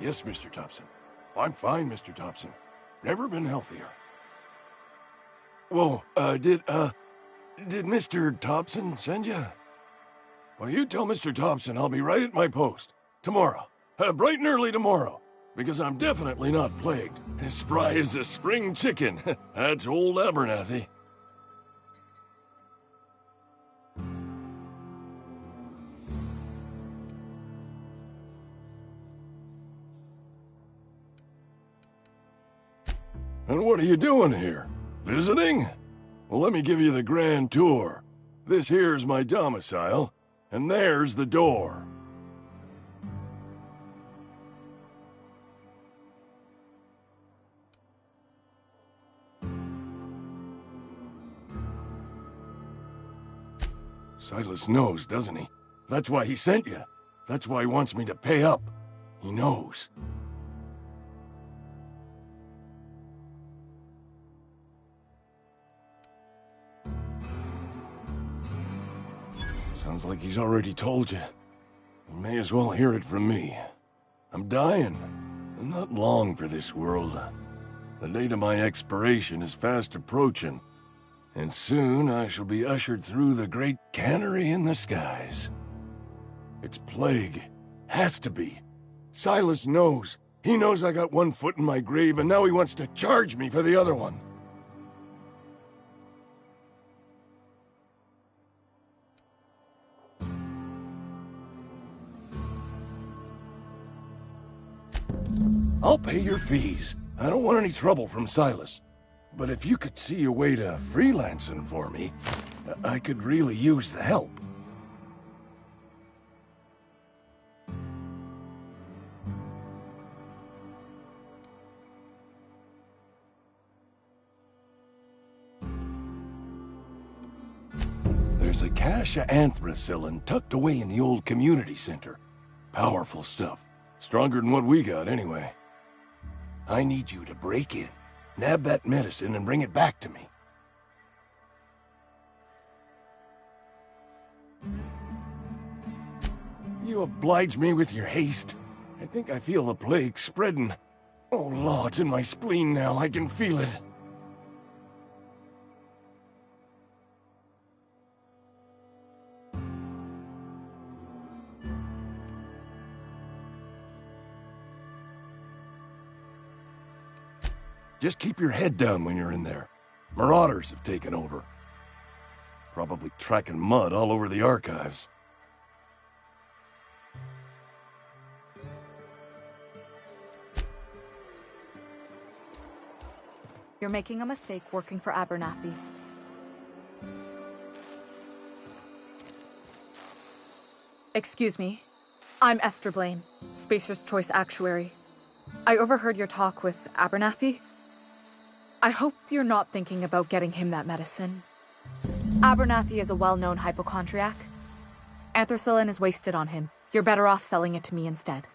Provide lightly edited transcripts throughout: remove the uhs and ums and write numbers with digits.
Yes, Mr. Thompson. I'm fine, Mr. Thompson. Never been healthier. Whoa, did Mr. Thompson send you? Well, you tell Mr. Thompson I'll be right at my post. Tomorrow. Bright and early tomorrow. Because I'm definitely not plagued. As spry as a spring chicken. That's old Abernathy. And what are you doing here? Visiting? Well, let me give you the grand tour. This here's my domicile, and there's the door. Silas knows, doesn't he? That's why he sent you. That's why he wants me to pay up. He knows. Sounds like he's already told you. You may as well hear it from me. I'm dying. I'm not long for this world. The date of my expiration is fast approaching, and soon I shall be ushered through the great cannery in the skies. It's plague. Has to be. Silas knows. He knows I got one foot in my grave, and now he wants to charge me for the other one. I'll pay your fees. I don't want any trouble from Silas. But if you could see a way to freelancing for me, I could really use the help. There's a cache of anthracillin tucked away in the old community center. Powerful stuff. Stronger than what we got, anyway. I need you to break in, nab that medicine, and bring it back to me. You oblige me with your haste. I think I feel the plague spreading. Oh, Lord, it's in my spleen now. I can feel it. Just keep your head down when you're in there. Marauders have taken over. Probably tracking mud all over the archives. You're making a mistake working for Abernathy. Excuse me. I'm Esther Blaine, Spacer's Choice Actuary. I overheard your talk with Abernathy. I hope you're not thinking about getting him that medicine. Abernathy is a well-known hypochondriac. Anthracillin is wasted on him. You're better off selling it to me instead.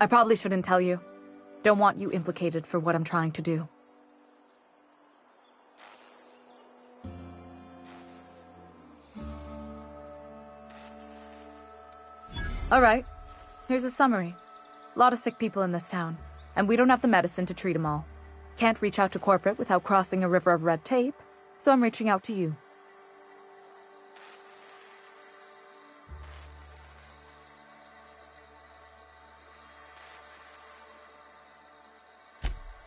I probably shouldn't tell you. Don't want you implicated for what I'm trying to do. Alright, here's a summary. A lot of sick people in this town, and we don't have the medicine to treat them all. Can't reach out to corporate without crossing a river of red tape, so I'm reaching out to you.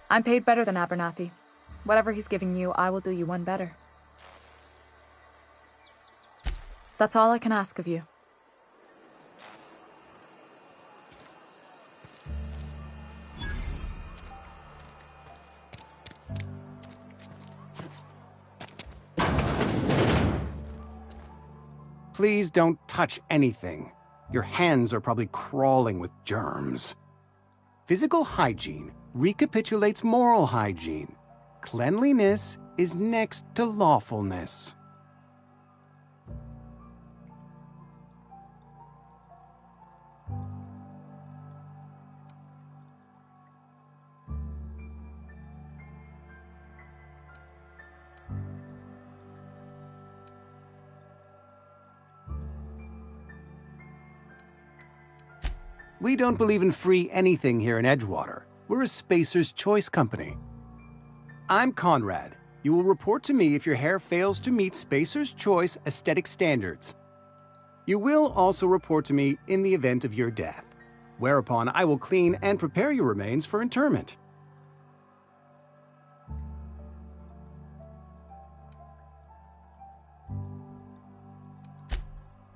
I'm paid better than Abernathy. Whatever he's giving you, I will do you one better. That's all I can ask of you. Please don't touch anything. Your hands are probably crawling with germs. Physical hygiene recapitulates moral hygiene. Cleanliness is next to lawfulness. We don't believe in free anything here in Edgewater. We're a Spacer's Choice company. I'm Conrad. You will report to me if your hair fails to meet Spacer's Choice aesthetic standards. You will also report to me in the event of your death, whereupon I will clean and prepare your remains for interment.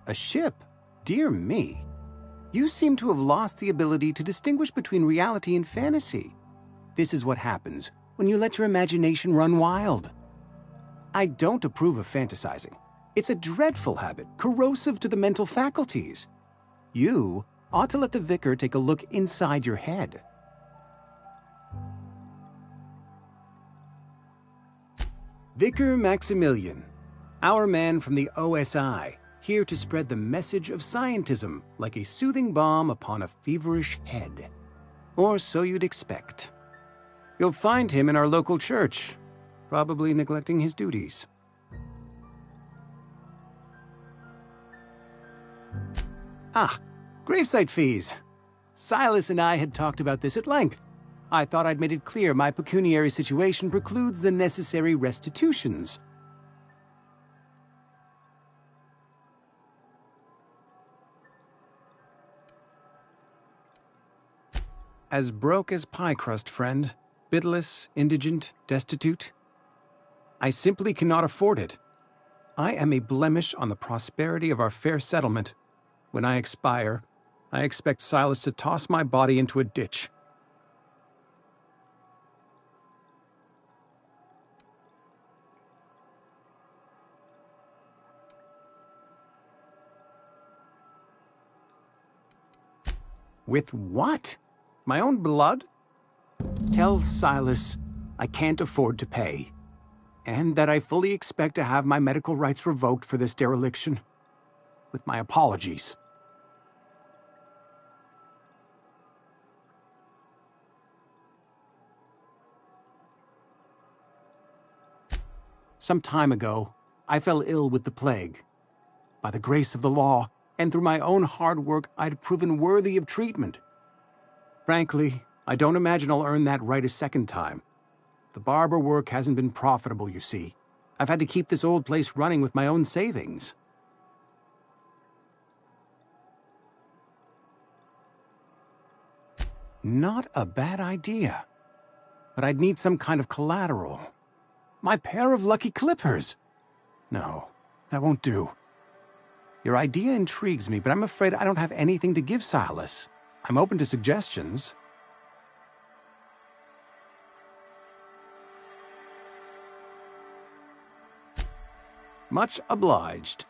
A ship? Dear me. You seem to have lost the ability to distinguish between reality and fantasy. This is what happens when you let your imagination run wild. I don't approve of fantasizing. It's a dreadful habit, corrosive to the mental faculties. You ought to let the vicar take a look inside your head. Vicar Maximilian, our man from the OSI, here to spread the message of scientism like a soothing balm upon a feverish head. Or so you'd expect. You'll find him in our local church, probably neglecting his duties. Ah, gravesite fees. Silas and I had talked about this at length. I thought I'd made it clear my pecuniary situation precludes the necessary restitutions. As broke as pie crust, friend. Bidless, indigent, destitute. I simply cannot afford it. I am a blemish on the prosperity of our fair settlement. When I expire, I expect Silas to toss my body into a ditch. With what? My own blood? Tell Silas I can't afford to pay, and that I fully expect to have my medical rights revoked for this dereliction. With my apologies. Some time ago, I fell ill with the plague. By the grace of the law, and through my own hard work, I'd proven worthy of treatment. Frankly, I don't imagine I'll earn that right a second time. The barber work hasn't been profitable, you see. I've had to keep this old place running with my own savings. Not a bad idea. But I'd need some kind of collateral. My pair of lucky clippers! No, that won't do. Your idea intrigues me, but I'm afraid I don't have anything to give Silas. I'm open to suggestions. Much obliged.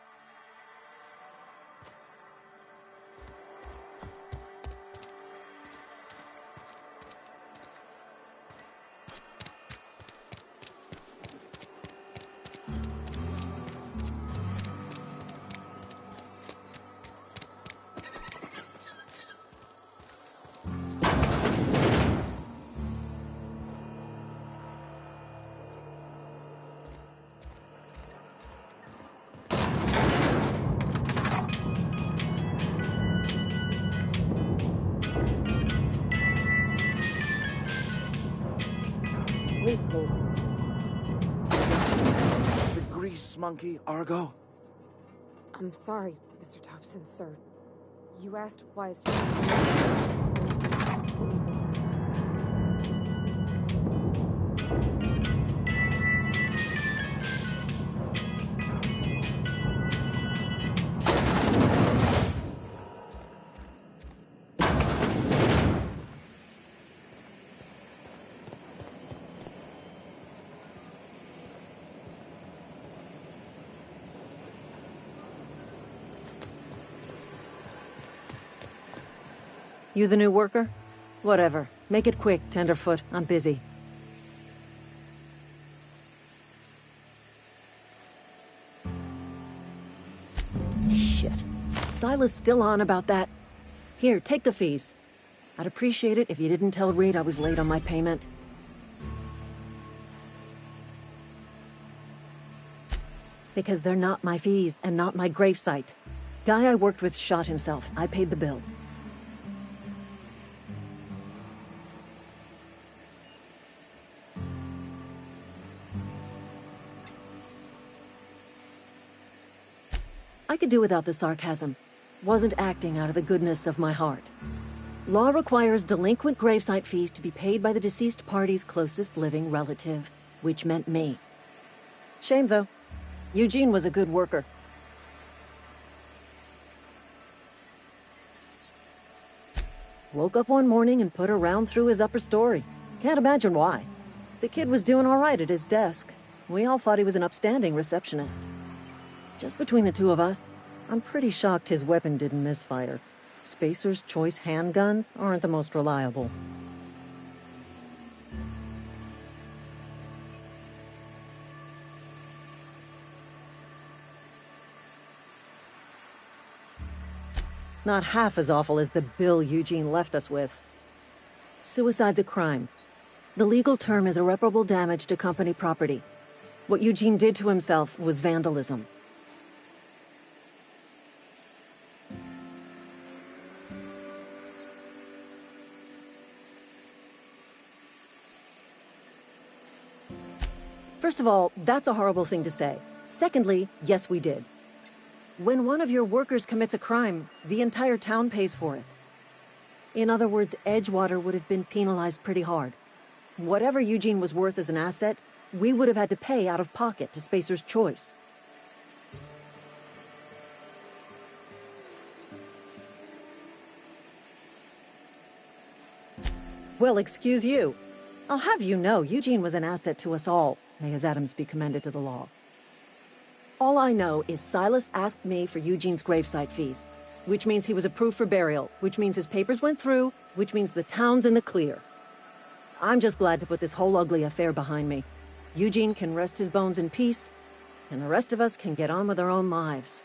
The grease monkey, Argo? I'm sorry, Mr. Thompson, sir. You asked why it's taking so long. You the new worker? Whatever. Make it quick, Tenderfoot. I'm busy. Shit. Silas still on about that. Here, take the fees. I'd appreciate it if you didn't tell Reed I was late on my payment. Because they're not my fees and not my gravesite. Guy I worked with shot himself. I paid the bill. I could do without the sarcasm. Wasn't acting out of the goodness of my heart. Law requires delinquent gravesite fees to be paid by the deceased party's closest living relative, which meant me. Shame, though. Eugene was a good worker. Woke up one morning and put a round through his upper story. Can't imagine why. The kid was doing all right at his desk. We all thought he was an upstanding receptionist. Just between the two of us, I'm pretty shocked his weapon didn't misfire. Spacer's Choice handguns aren't the most reliable. Not half as awful as the bill Eugene left us with. Suicide's a crime. The legal term is irreparable damage to company property. What Eugene did to himself was vandalism. First of all, that's a horrible thing to say. Secondly, yes, we did. When one of your workers commits a crime, the entire town pays for it. In other words, Edgewater would have been penalized pretty hard. Whatever Eugene was worth as an asset, we would have had to pay out of pocket to Spacer's Choice. Well, excuse you. I'll have you know, Eugene was an asset to us all. May his atoms be commended to the law. All I know is Silas asked me for Eugene's gravesite fees, which means he was approved for burial, which means his papers went through, which means the town's in the clear. I'm just glad to put this whole ugly affair behind me. Eugene can rest his bones in peace, and the rest of us can get on with our own lives.